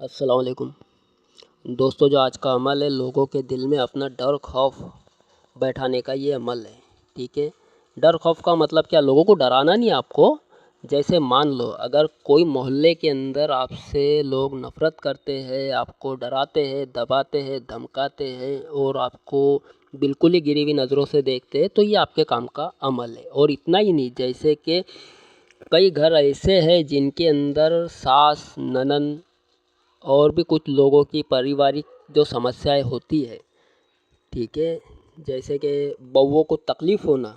अस्सलाम वालेकुम दोस्तों। जो आज का अमल है लोगों के दिल में अपना डर खौफ बैठाने का, ये अमल है। ठीक है, डर खौफ का मतलब क्या? लोगों को डराना नहीं आपको। जैसे मान लो अगर कोई मोहल्ले के अंदर आपसे लोग नफ़रत करते हैं, आपको डराते हैं, दबाते हैं, धमकाते हैं और आपको बिल्कुल ही गिरी हुई नज़रों से देखते हैं, तो ये आपके काम का अमल है। और इतना ही नहीं, जैसे कि कई घर ऐसे हैं जिनके अंदर सास, ननद और भी कुछ लोगों की पारिवारिक जो समस्याएं होती है, ठीक है, जैसे कि बउओं को तकलीफ़ होना,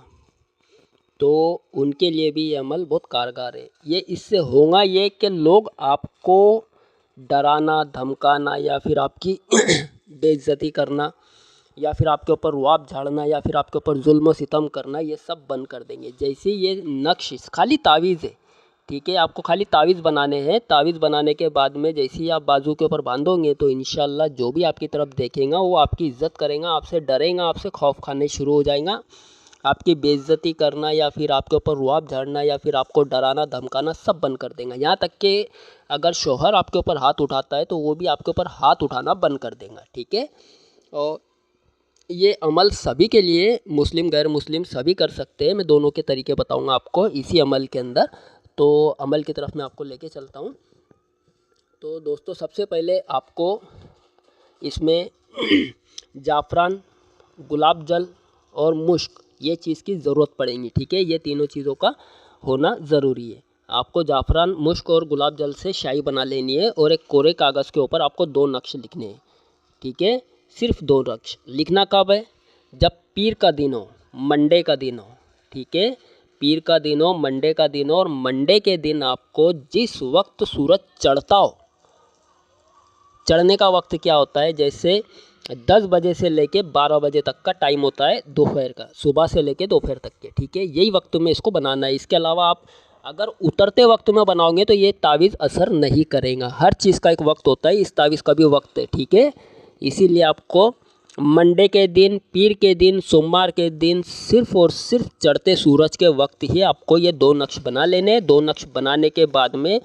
तो उनके लिए भी ये अमल बहुत कारगर है। ये इससे होगा ये कि लोग आपको डराना, धमकाना या फिर आपकी बेइज्जती करना या फिर आपके ऊपर रुआब झाड़ना या फिर आपके ऊपर जुल्म सितम करना, ये सब बंद कर देंगे। जैसे ये नक्श खाली तावीज़ है, ठीक है, आपको खाली तावीज़ बनाने हैं। तावीज़ बनाने के बाद में जैसे ही आप बाजू के ऊपर बांधोगे तो इंशाल्लाह जो भी आपकी तरफ देखेगा वो आपकी इज़्ज़त करेगा, आपसे डरेगा, आपसे खौफ खाने शुरू हो जाएगा। आपकी बेइज्जती करना या फिर आपके ऊपर रुआब झाड़ना या फिर आपको डराना धमकाना सब बंद कर देगा। यहाँ तक कि अगर शौहर आपके ऊपर हाथ उठाता है तो वो भी आपके ऊपर हाथ उठाना बंद कर देगा। ठीक है, और ये अमल सभी के लिए, मुस्लिम गैर मुस्लिम सभी कर सकते हैं। मैं दोनों के तरीके बताऊंगा आपको इसी अमल के अंदर। तो अमल की तरफ मैं आपको लेके चलता हूँ। तो दोस्तों सबसे पहले आपको इसमें जाफ़रान, गुलाब जल और मुश्क, ये चीज़ की ज़रूरत पड़ेगी। ठीक है, ये तीनों चीज़ों का होना ज़रूरी है। आपको जाफ़रान, मुश्क और गुलाब जल से शाई बना लेनी है और एक कोरे कागज़ के ऊपर आपको 2 नक्श लिखने हैं। ठीक है, सिर्फ 2 नक्श लिखना। कब है? जब पीर का दिन हो, मंडे का दिन हो। ठीक है, पीर का दिन हो, मंडे का दिन हो, और मंडे के दिन आपको जिस वक्त सूरज चढ़ता हो, चढ़ने का वक्त क्या होता है, जैसे 10 बजे से लेके 12 बजे तक का टाइम होता है दोपहर का, सुबह से लेके दोपहर तक के। ठीक है, यही वक्त में इसको बनाना है। इसके अलावा आप अगर उतरते वक्त में बनाओगे तो ये तावीज़ असर नहीं करेगा। हर चीज़ का एक वक्त होता है, इस तावीज़ का भी वक्त है। ठीक है, इसीलिए आपको मंडे के दिन, पीर के दिन, सोमवार के दिन सिर्फ़ और सिर्फ चढ़ते सूरज के वक्त ही आपको ये 2 नक्श बना लेने हैं। 2 नक्श बनाने के बाद में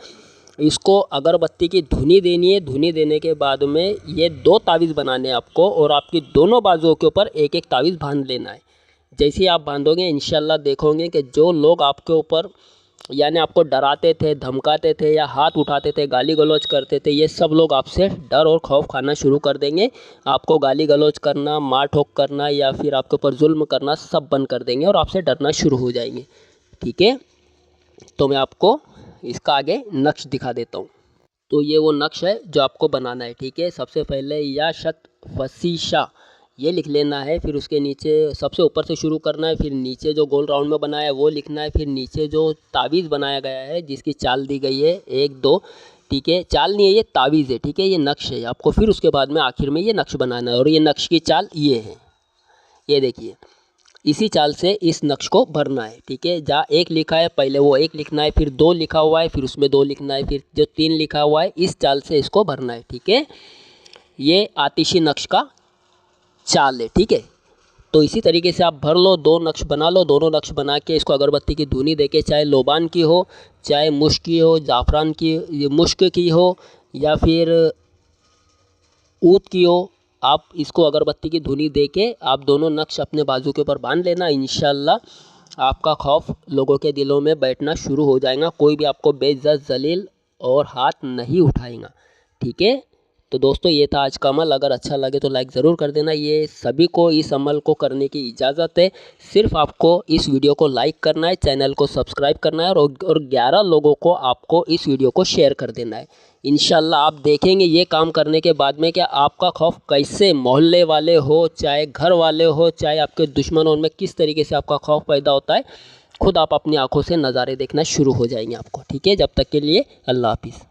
इसको अगरबत्ती की धुनी देनी है। धुनी देने के बाद में ये 2 तावीज़ बनाने हैं आपको, और आपकी दोनों बाजुओं के ऊपर एक एक तावीज़ बांध लेना है। जैसे ही आप बांधोगे इंशाल्लाह देखोगे कि जो लोग आपके ऊपर यानी आपको डराते थे, धमकाते थे या हाथ उठाते थे, गाली गलौज करते थे, ये सब लोग आपसे डर और खौफ खाना शुरू कर देंगे। आपको गाली गलौज करना, मार ठोक करना या फिर आपके ऊपर जुल्म करना सब बंद कर देंगे और आपसे डरना शुरू हो जाएंगे। ठीक है, तो मैं आपको इसका आगे नक्श दिखा देता हूँ। तो ये वो नक्श है जो आपको बनाना है। ठीक है, सबसे पहले या शत फसीशा ये लिख लेना है। फिर उसके नीचे सबसे ऊपर से शुरू करना है, फिर नीचे जो गोल राउंड में बनाया है वो लिखना है, फिर नीचे जो तावीज़ बनाया गया है जिसकी चाल दी गई है 1 2। ठीक है, चाल नहीं है, ये तावीज़ है। ठीक है, ये नक्श है आपको। फिर उसके बाद में आखिर में ये नक्श बनाना है, और ये नक्श की चाल ये है, ये देखिए, इसी चाल से इस नक्श को भरना है। ठीक है, जहाँ 1 लिखा है पहले वो 1 लिखना है, फिर 2 लिखा हुआ है फिर उसमें 2 लिखना है, फिर जो 3 लिखा हुआ है इस चाल से इसको भरना है। ठीक है, ये आतिशी नक्श का चाल है। ठीक है, तो इसी तरीके से आप भर लो, 2 नक्श बना लो। दोनों नक्श बना के इसको अगरबत्ती की धुनी देके, चाहे लोबान की हो, चाहे मुश्क की हो, जाफ़रान की, मुश्क की हो या फिर ऊद की हो, आप इसको अगरबत्ती की धुनी देके आप दोनों नक्श अपने बाजू के ऊपर बांध लेना। इंशाल्लाह आपका खौफ लोगों के दिलों में बैठना शुरू हो जाएगा। कोई भी आपको बेइज्जत, जलील और हाथ नहीं उठाएगा। ठीक है, तो दोस्तों ये था आज का अमल। अगर अच्छा लगे तो लाइक ज़रूर कर देना। ये सभी को इस अमल को करने की इजाज़त है। सिर्फ आपको इस वीडियो को लाइक करना है, चैनल को सब्सक्राइब करना है और 11 लोगों को आपको इस वीडियो को शेयर कर देना है। इंशाल्लाह आप देखेंगे ये काम करने के बाद में क्या आपका खौफ कैसे, मोहल्ले वाले हो, चाहे घर वाले हो, चाहे आपके दुश्मनों में, किस तरीके से आपका खौफ पैदा होता है, खुद आप अपनी आंखों से नज़ारे देखना शुरू हो जाएंगे आपको। ठीक है, जब तक के लिए अल्लाह हाफिज़।